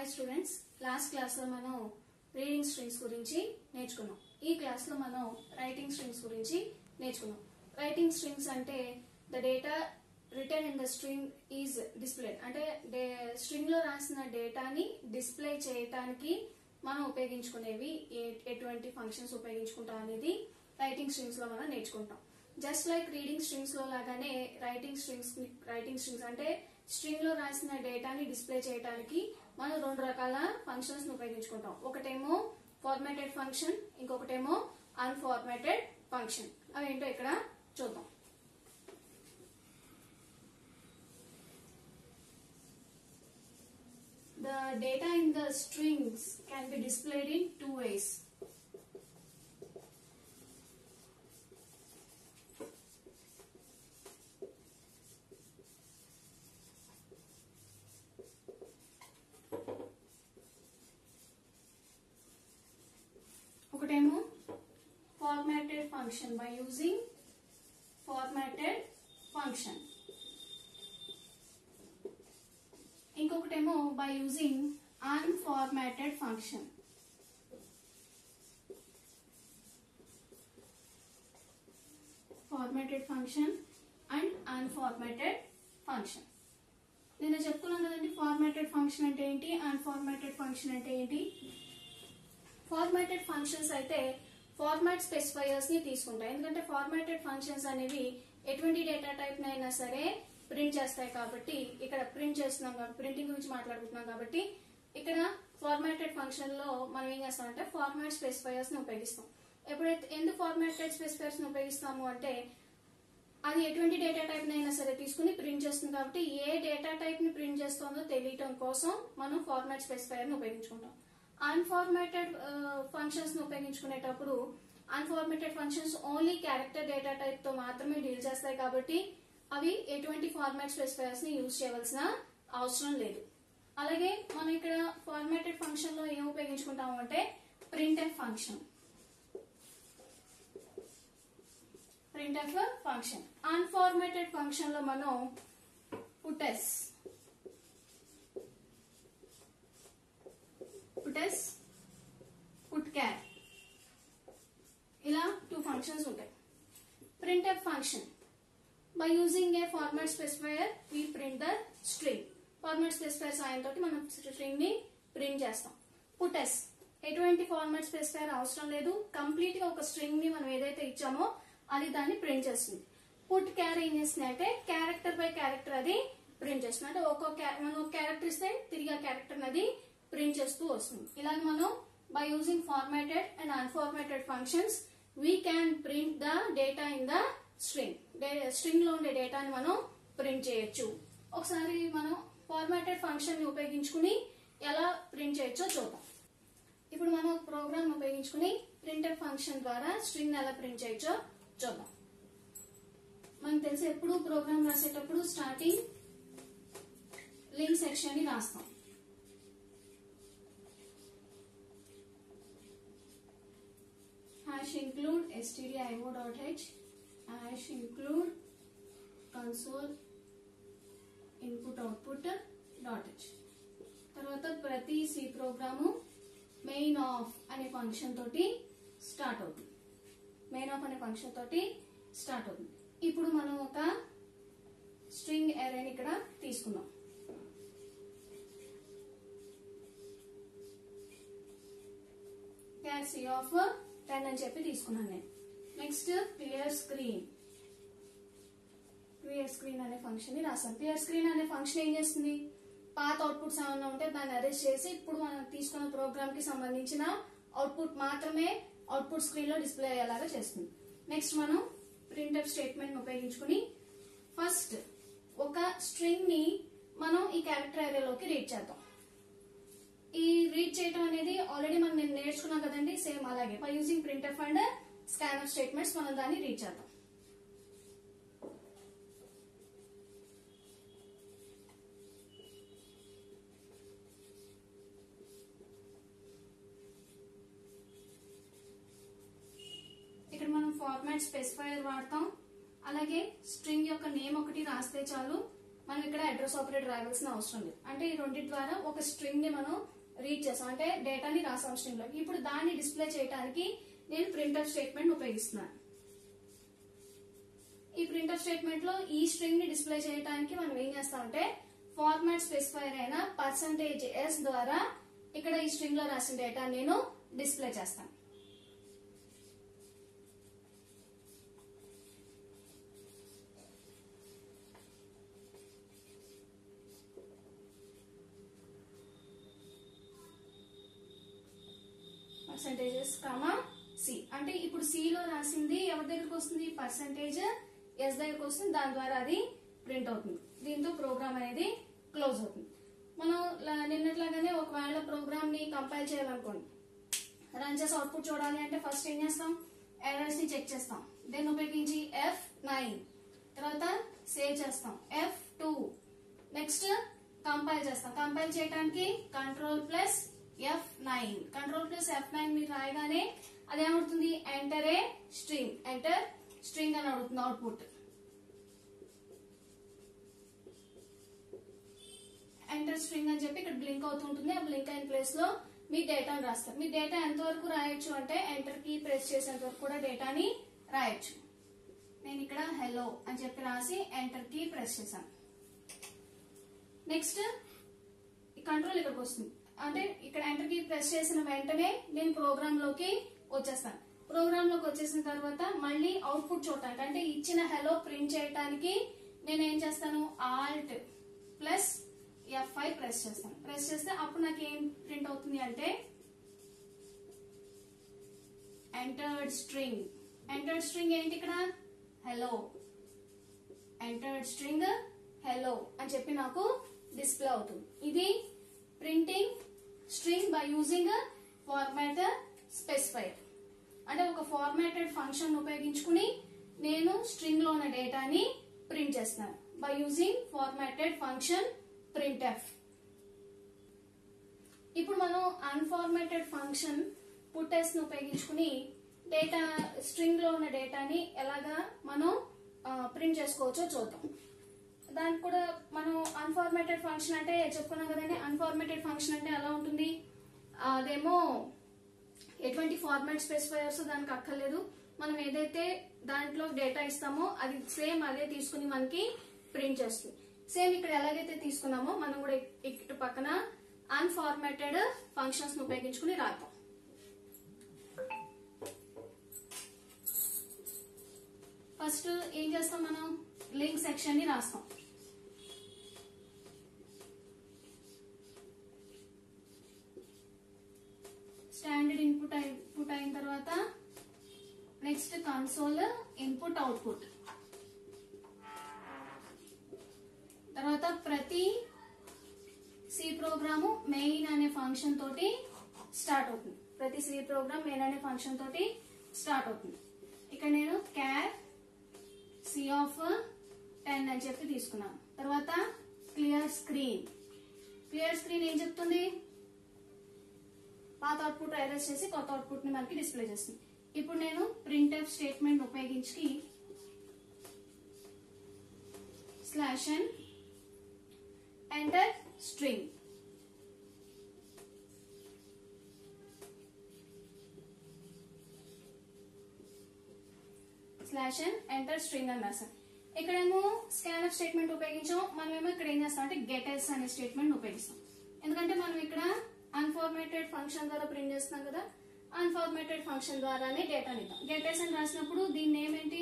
Hi students, last class లో మనం reading strings గురించి నేర్చుకున్నాం. ఈ క్లాస్ లో మనం రైటింగ్ స్ట్రింగ్స్ గురించి నేర్చుకున్నాం. రైటింగ్ స్ట్రింగ్స్ అంటే the data return in the string is displayed, అంటే స్ట్రింగ్ లో రాసిన డేటాని డిస్ప్లే చేయడానికి మనం ఉపయోగించుకునేవి ఎటువంటి ఫంక్షన్స్ ఉపయోగించుకుంటాం అనేది రైటింగ్ స్ట్రింగ్స్ లో మనం నేర్చుకుంటాం. జస్ట్ లైక్ రీడింగ్ స్ట్రింగ్స్ లో లాగానే రైటింగ్ స్ట్రింగ్స్ అంటే స్ట్రింగ్ లో రాసిన డేటాని డిస్ప్లే చేయడానికి మనం రెండు రకాల ఫంక్షన్స్ ఉపయోగించుకుంటాం. ఒకటేమో ఫార్మాటెడ్ ఫంక్షన్, ఇంకొకటేమో అన్ఫార్మాటెడ్ ఫంక్షన్. అవేంటో ఇక్కడ చూద్దాం. The data in the strings can be displayed in two ways. ఒకటేమో formatted function by using formatted function. ఇంకొకటేమో by using unformatted function. Formatted function and unformatted function. నేను చెప్పుకున్నాను కదండి, formatted function అంటే ఏంటి, unformatted function అంటే ఏంటి. ఫార్మాటెడ్ ఫంక్షన్స్ అయితే format specifiers ని తీసుకుంటాయి. ఎందుకంటే ఫార్మాటెడ్ ఫంక్షన్స్ అనేవి ఎటువంటి డేటా టైప్ నైనా సరే ప్రింట్ చేస్తాయి. కాబట్టి ఇక్కడ ప్రింట్ చేస్తున్నాం కాబట్టి, ప్రింటింగ్ గురించి మాట్లాడుకుంటున్నాం కాబట్టి ఇక్కడ ఫార్మాటెడ్ ఫంక్షన్ లో మనం ఏం చేస్తామంటే ఫార్మాట్ స్పెసిఫైయర్స్ ని ఉపయోగిస్తాం. ఎప్పుడైతే ఎందుకు ఫార్మాటెడ్ స్పెసిఫైయర్స్ ని ఉపయోగిస్తాము అంటే అది ఎటువంటి డేటా టైప్ నైనా సరే తీసుకుని ప్రింట్ చేస్తుంది. కాబట్టి ఏ డేటా టైప్ ని ప్రింట్ చేస్తుందో తెలియటం కోసం మనం ఫార్మాట్ స్పెసిఫైయర్ ని ఉపయోగించుకుంటాం. అన్ఫార్మాటెడ్ ఫంక్షన్స్ ని ఉపయోగించుకునేటప్పుడు unformatted functions only character data type తో మాత్రమే డీల్ చేస్తాయి. కాబట్టి అవి ఎటువంటి ఫార్మాట్ స్పెసిఫైయర్స్ ని యూజ్ చేయవలసిన అవసరం లేదు. అలాగే మనం ఇక్కడ ఫార్మాటెడ్ ఫంక్షన్ లో ఏం ఉపయోగించుకుంటాము అంటే printf function. Printf function. Unformatted function లో మనం పుట్ఎస్, పుట్క్యార్, ఇలా టూ ఫంక్షన్స్ ఉంటాయి. Printf function by using a format specifier we print the string. Format specifier సాయంతో మనం స్ట్రింగ్ ని ప్రింట్ చేస్తాం. పుట్ఎస్ ఎటువంటి ఫార్మాట్ స్పెసిఫైయర్ అవసరం లేదు, కంప్లీట్ గా ఒక స్ట్రింగ్ ని మనం ఏదైతే ఇచ్చామో అది దాన్ని ప్రింట్ చేస్తుంది. పుట్ క్యార్ ఏం చేస్తుంది అంటే క్యారెక్టర్ బై క్యారెక్టర్ అది ప్రింట్ చేస్తుంది. అంటే మనం ఒక క్యారెక్టర్ ఇస్తే తిరిగి ఆ క్యారెక్టర్ అది ప్రింట్ చేస్తూ వస్తుంది. ఇలాగ మనం by using formatted and unformatted functions we can print the data in the string లో ఉండే డేటాని మనం ప్రింట్ చేయొచ్చు. ఒకసారి మనం ఫార్మాటెడ్ ఫంక్షన్ ని ఉపయోగించుకుని ఎలా ప్రింట్ చేయొచ్చో చూద్దాం. ఇప్పుడు మనం ప్రోగ్రామ్ ఉపయోగించుకుని ప్రింట్ఎఫ్ ఫంక్షన్ ద్వారా స్ట్రింగ్ ఎలా ప్రింట్ చేయొచ్చో చూద్దాం. మనకు తెలిసి ఎప్పుడు ప్రోగ్రామ్ రాసేటప్పుడు స్టార్టింగ్ లింక్ సెక్షన్ ని రాస్తాం. #include stdio.h #include console input output.h. తర్వాత ప్రతి సి ప్రోగ్రాము మెయిన్ ఆఫ్ అనే ఫంక్షన్ తోటి స్టార్ట్ అవుతుంది. ఇప్పుడు మనం ఒక స్ట్రింగ్ అరేని ఇక్కడ తీసుకున్నాం. సి ఆఫ్ 10 అని చెప్పి తీసుకున్నాను నేను. నెక్స్ట్ క్లియర్ స్క్రీన్ అనే ఫంక్షన్ ని రాస్తాను. క్లియర్ స్క్రీన్ అనే ఫంక్షన్ ఏం చేస్తుంది, పాత అవుట్పుట్స్ ఏమన్నా ఉంటే దాన్ని అరెస్ట్ చేసి ఇప్పుడు మనం తీసుకున్న ప్రోగ్రామ్ కి సంబంధించిన అవుట్పుట్ మాత్రమే అవుట్పుట్ స్క్రీన్ లో డిస్ప్లే అయ్యేలాగా చేస్తుంది. నెక్స్ట్ మనం ప్రింట్ఎఫ్ స్టేట్మెంట్ ఉపయోగించుకుని ఫస్ట్ ఒక స్ట్రింగ్ ని మనం ఈ క్యారెక్టర్ ఏరియాలోకి రీడ్ చేద్దాం. ఈ రీడ్ చేయడం అనేది ఆల్రెడీ మనం నేను నేర్చుకున్నాం కదండి, సేమ్ అలాగే by using printf and scanf statements మనం దాన్ని రీడ్ చేద్దాం. ఇక్కడ మనం ఫార్మాట్ స్పెసిఫైయర్ వాడతాం. అలాగే స్ట్రింగ్ యొక్క నేమ్ ఒకటి రాస్తే చాలు, మనం ఇక్కడ అడ్రస్ ఆపరేటర్ రాయాల్సిన అవసరం లేదు. అంటే ఈ రెండింటి ద్వారా ఒక స్ట్రింగ్ ని మనం రీడ్ చేస్తాం, అంటే డేటాని రాసాం స్ట్రింగ్ లో. ఇప్పుడు దాన్ని డిస్ప్లే చేయడానికి నేను ప్రింట్ఎఫ్ స్టేట్మెంట్ ఉపయోగిస్తున్నాను. ఈ ప్రింట్ఎఫ్ స్టేట్మెంట్ లో ఈ స్ట్రింగ్ ని డిస్ప్లే చేయడానికి మనం ఏం చేస్తామంటే ఫార్మాట్ స్పెసిఫైర్ అయిన %s ద్వారా ఇక్కడ ఈ స్ట్రింగ్ లో రాసిన డేటా నేను డిస్ప్లే చేస్తాను. పర్సంటేజెస్ కామా సి, అంటే ఇప్పుడు సి లో రాసింది ఎవరి దగ్గరకు వస్తుంది, పర్సంటేజ్ ఎస్ దగ్గరకు వస్తుంది. దాని ద్వారా అది ప్రింట్ అవుతుంది. దీంతో ప్రోగ్రామ్ అనేది క్లోజ్ అవుతుంది. మనం నిన్నట్లాగానే ఒకవేళ ప్రోగ్రామ్ ని కంపైల్ చేయాలనుకోండి, రన్ చేసి అవుట్పుట్ చూడాలి అంటే ఫస్ట్ ఏం చేస్తాం, ఎర్రర్స్ ని చెక్ చేస్తాం. దెన్ ఉపయోగించి F9, తర్వాత సేవ్ చేస్తాం F2, నెక్స్ట్ కంపైల్ చేస్తాం. కంపైల్ చేయడానికి Ctrl+F9, Ctrl+F9 మీరు రాయగానే అదేమవుతుంది, enter a string, enter string అని అడుగుతుంది అవుట్పుట్. ఎంటర్ స్ట్రింగ్ అని చెప్పి ఇక్కడ బ్లింక్ అవుతుంటుంది. ఆ బ్లింక్ అయిన ప్లేస్ లో మీ డేటాను రాస్తారు. మీ డేటా ఎంతవరకు రాయొచ్చు అంటే ఎంటర్ కీ ప్రెస్ చేసేంత వరకు కూడా డేటాని రాయొచ్చు. నేను ఇక్కడ హెలో అని చెప్పి రాసి ఎంటర్ కీ ప్రెస్ చేశాను. నెక్స్ట్ కంట్రోల్ ఇక్కడికి వస్తుంది, అంటే ఇక్కడ ఎంటర్ కీ ప్రెస్ చేసిన వెంటనే నేను ప్రోగ్రామ్ లోకి వచ్చేస్తాను. ప్రోగ్రామ్ లోకి వచ్చేసిన తర్వాత మళ్ళీ అవుట్పుట్ చూడటానికి, అంటే ఇచ్చిన హెలో ప్రింట్ చేయడానికి నేను ఏం చేస్తాను, Alt+F5 ప్రెస్ చేస్తాను. ప్రెస్ చేస్తే అప్పుడు నాకు ఏం ప్రింట్ అవుతుంది అంటే ఎంటర్డ్ స్ట్రింగ్. ఎంటర్డ్ స్ట్రింగ్ ఏంటి ఇక్కడ, హెలో. ఎంటర్డ్ స్ట్రింగ్ హెలో అని చెప్పి నాకు డిస్ప్లే అవుతుంది. ఇది printing string by using format specifier. అంటే ఒక ఫార్మాటెడ్ ఫంక్షన్ ఉపయోగించుకుని నేను స్ట్రింగ్ లో ఉన్న డేటాని ప్రింట్ చేస్తున్నాను by using formatted function printf. ఇప్పుడు మనం అన్ఫార్మాటెడ్ ఫంక్షన్ puts ను ఉపయోగించుకుని డేటా స్ట్రింగ్ లో ఉన్న డేటాని ఎలాగా మనం ప్రింట్ చేసుకోవచ్చో చూద్దాం. దానికి కూడా మనం అన్ఫార్మాటెడ్ ఫంక్షన్ అంటే చెప్పుకున్నాం కదండి. అన్ఫార్మాటెడ్ ఫంక్షన్ అంటే ఎలా ఉంటుంది, అదేమో ఎటువంటి ఫార్మాట్ స్పెసిఫైయర్స్ దానికి అక్కర్లేదు. మనం ఏదైతే దాంట్లో డేటా ఇస్తామో అది సేమ్ అదే తీసుకుని మనకి ప్రింట్ చేస్తుంది. సేమ్ ఇక్కడ ఎలాగైతే తీసుకున్నామో మనం కూడా ఇటు పక్కన అన్ఫార్మాటెడ్ ఫంక్షన్స్ ను ఉపయోగించుకుని రాద్దాం. ఫస్ట్ ఏం చేస్తాం, మనం లింక్ సెక్షన్ ని రాస్తాం. స్టాండర్డ్ ఇన్పుట్ అయిన తర్వాత నెక్స్ట్ కన్సోల్ ఇన్పుట్ అవుట్పుట్. తర్వాత ప్రతి సి ప్రోగ్రాము మెయిన్ అనే ఫంక్షన్ తోటి స్టార్ట్ అవుతుంది. ప్రతి సి ప్రోగ్రామ్ మెయిన్ అనే ఫంక్షన్ తోటి స్టార్ట్ అవుతుంది. ఇక్కడ నేను char c of 10 అని చెప్పి తీసుకున్నాను. తర్వాత క్లియర్ స్క్రీన్. క్లియర్ స్క్రీన్ ఏం చెప్తుంది, పాత అవుట్పుట్ ఎరేజ్ చేసి కొత్త అవుట్పుట్ ని మనకి డిస్ప్లే చేస్తుంది. ఇప్పుడు నేను printf స్టేట్మెంట్ ఉపయోగించి /n enter string. /n enter string అని రాశాను. ఇక్కడేమో స్కాన్ఎఫ్ స్టేట్మెంట్ ఉపయోగించాం. మనమేమో ఇక్కడ ఏం చేస్తాం అంటే గెటెస్ అనే స్టేట్మెంట్ ఉపయోగిస్తాం. ఎందుకంటే మనం ఇక్కడ అన్ఫార్మాటెడ్ ఫంక్షన్ ద్వారా ప్రింట్ చేస్తున్నాం కదా, అన్ఫార్మాటెడ్ ఫంక్షన్ ద్వారానే డేటా ఇద్దాం. గెటెస్ అని రాసినప్పుడు దీని నేమ్ ఏంటి,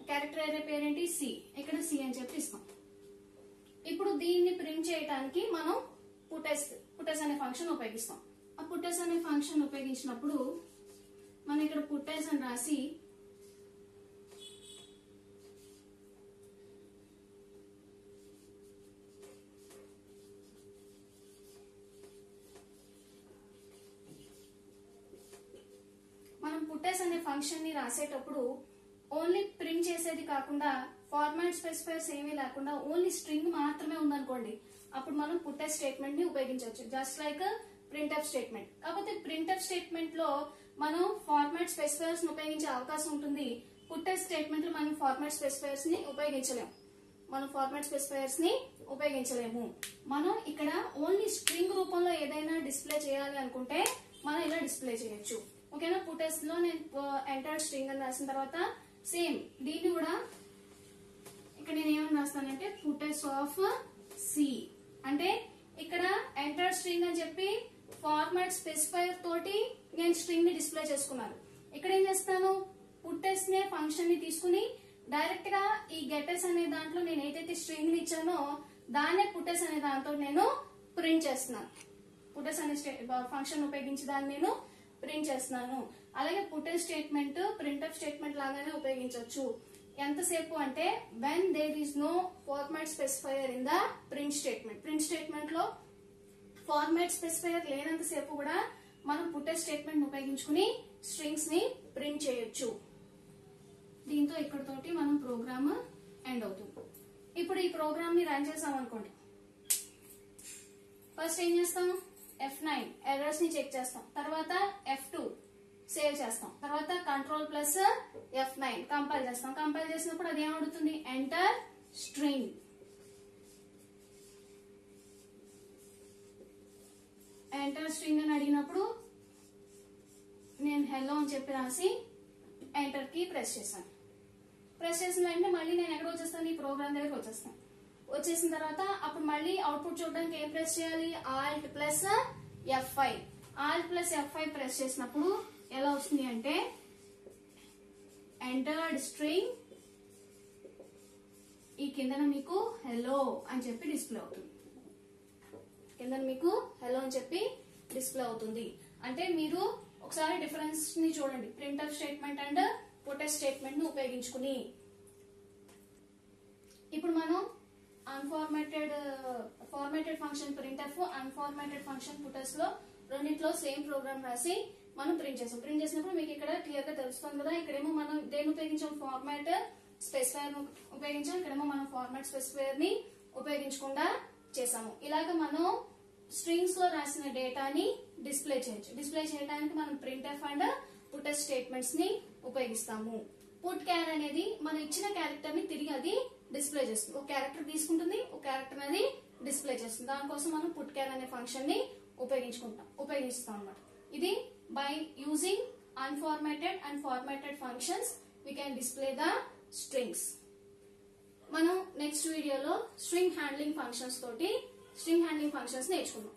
క్యారెక్టర్ అరే పేరేంటి, సి. ఇక్కడ సి అని చెప్పి ఇస్తాం. ఇప్పుడు దీన్ని ప్రింట్ చేయడానికి మనం పుట్టెస్ అనే ఫంక్షన్ ఉపయోగిస్తాం. ఆ పుట్టెస్ అనే ఫంక్షన్ ఉపయోగించినప్పుడు మనం ఇక్కడ పుట్టెస్ అని రాసి మనం పుట్టెస్ అనే ఫంక్షన్ ని రాసేటప్పుడు ఓన్లీ ప్రింట్ చేసేది కాకుండా ఫార్మాట్ స్పెసిఫైర్స్ ఏమీ లేకుండా ఓన్లీ స్ట్రింగ్ మాత్రమే ఉందనుకోండి, అప్పుడు మనం పుట్టెస్ స్టేట్మెంట్ ని ఉపయోగించవచ్చు, జస్ట్ లైక్ ప్రింట్ఎఫ్ స్టేట్మెంట్. కాకపోతే ప్రింట్ఎఫ్ స్టేట్మెంట్ లో మనం ఫార్మాట్ స్పెసిఫైర్స్ ని ఉపయోగించే అవకాశం ఉంటుంది. పుట్టెస్ స్టేట్మెంట్ లో మనం ఫార్మాట్ స్పెసిఫైర్స్ ని ఉపయోగించలేం. మనం ఫార్మాట్ స్పెసిఫైయర్స్ ని ఉపయోగించలేము. మనం ఇక్కడ ఓన్లీ స్ట్రింగ్ రూపంలో ఏదైనా డిస్ప్లే చేయాలి అనుకుంటే మనం ఇలా డిస్ప్లే చేయొచ్చు. ఓకేనా. పుటెస్ లో నేను ఎంటర్డ్ స్ట్రింగ్ అని రాసిన తర్వాత సేమ్ దీన్ని కూడా ఇక్కడ నేను ఏమని రాస్తానంటే పుటెస్ ఆఫ్ సి అంటే ఇక్కడ ఎంటర్డ్ స్ట్రింగ్ అని చెప్పి ఫార్మాట్ స్పెసిఫైయర్ తోటి నేను స్ట్రింగ్ ని డిస్ప్లే చేసుకున్నాను. ఇక్కడ ఏం చేస్తాను, పుట్టెస్ నే ఫంక్షన్ ని తీసుకుని డైరెక్ట్ గా ఈ గెటెస్ అనే దాంట్లో నేను ఏదైతే స్ట్రింగ్ ని ఇచ్చానో దాన్నే పుట్టెస్ అనే దాంతో నేను ప్రింట్ చేస్తున్నాను. పుట్టెస్ అనే ఫంక్షన్ ఉపయోగించి దాన్ని నేను ప్రింట్ చేస్తున్నాను. అలాగే పుట్టెస్ స్టేట్మెంట్ ప్రింట్ఎఫ్ స్టేట్మెంట్ లాగానే ఉపయోగించవచ్చు. ఎంతసేపు అంటే when there is no format specifier in the print statement. Print statement లో ఫార్మాట్ స్పెసిఫైయర్ లేనంతసేపు కూడా మనం పుట్టెస్ స్టేట్మెంట్ ఉపయోగించుకుని స్ట్రింగ్స్ ని ప్రింట్ చేయొచ్చు. దీంతో ఇక్కడతోటి మనం ప్రోగ్రామ్ ఎండ్ అవుతుంది. ఇప్పుడు ఈ ప్రోగ్రామ్ ని రన్ చేసాం అనుకోండి. ఫస్ట్ ఏం చేస్తాం, F9 ఎర్రర్స్ ని చెక్ చేస్తాం, తర్వాత F2 సేవ్ చేస్తాం, తర్వాత కంట్రోల్ ప్లస్ F9 కంపైల్ చేస్తాం. కంపైల్ చేసినప్పుడు అది ఏమడుగుతుంది, ఎంటర్ స్ట్రింగ్. ఎంటర్ స్ట్రింగ్ అని అడిగినప్పుడు నేను హెల్లో అని చెప్పి రాసి ఎంటర్ కి ప్రెస్ చేశాను. ప్రెస్ చేసిన వెంటనే మళ్ళీ నేను ఎక్కడ వచ్చేస్తాను, ఈ ప్రోగ్రామ్ దగ్గరకు వచ్చేస్తాను. వచ్చేసిన తర్వాత అప్పుడు మళ్ళీ అవుట్పుట్ చూడడానికి ఏం ప్రెస్ చేయాలి, Alt plus F5. Alt plus F5 press చేసినప్పుడు ఎలా వస్తుంది అంటే ఎంటర్డ్ స్ట్రింగ్, ఈ కిందన మీకు హెల్లో అని చెప్పి డిస్ప్లే అవుతుంది. కింద మీకు హెల్లో అని చెప్పి డిస్ప్లే అవుతుంది. అంటే మీరు ఒకసారి డిఫరెన్స్ ని చూడండి, printf statement and puts statement ను ఉపయోగించుకుని. ఇప్పుడు మనం formatted function printf, unformatted function puts లో రెండింటిలో సేమ్ ప్రోగ్రామ్ రాసి మనం ప్రింట్ చేసాం. ప్రింట్ చేసినప్పుడు మీకు ఇక్కడ క్లియర్ గా తెలుస్తుంది కదా, ఇక్కడేమో మనం దేని ఉపయోగించాం, ఫార్మాట్ స్పెసిఫైయర్ ఉపయోగించాం, ఇక్కడేమో మనం ఫార్మాట్ స్పెసిఫైయర్ ని ఉపయోగించకుండా చేసాము. ఇలాగ మనం స్ట్రింగ్స్ లో రాసిన డేటాని డిస్ప్లే చేయొచ్చు. డిస్ప్లే చేయడానికి మనం ప్రింట్ఎఫ్ అండ్ పుటెస్ స్టేట్మెంట్స్ ని ఉపయోగిస్తాము. పుట్ క్యార్ అనేది మనం ఇచ్చిన క్యారెక్టర్ ని తిరిగి అది డిస్ప్లే చేస్తుంది. ఒక క్యారెక్టర్ తీసుకుంటుంది, ఒక క్యారెక్టర్ అనేది డిస్ప్లే చేస్తుంది. దానికోసం మనం పుట్ క్యార్ అనే ఫంక్షన్ ని ఉపయోగిస్తాం అన్నమాట. ఇది by using unformatted and formatted functions we can display the strings. మనం నెక్స్ట్ వీడియోలో స్ట్రింగ్ హ్యాండ్లింగ్ ఫంక్షన్స్ నేర్చుకుందాం.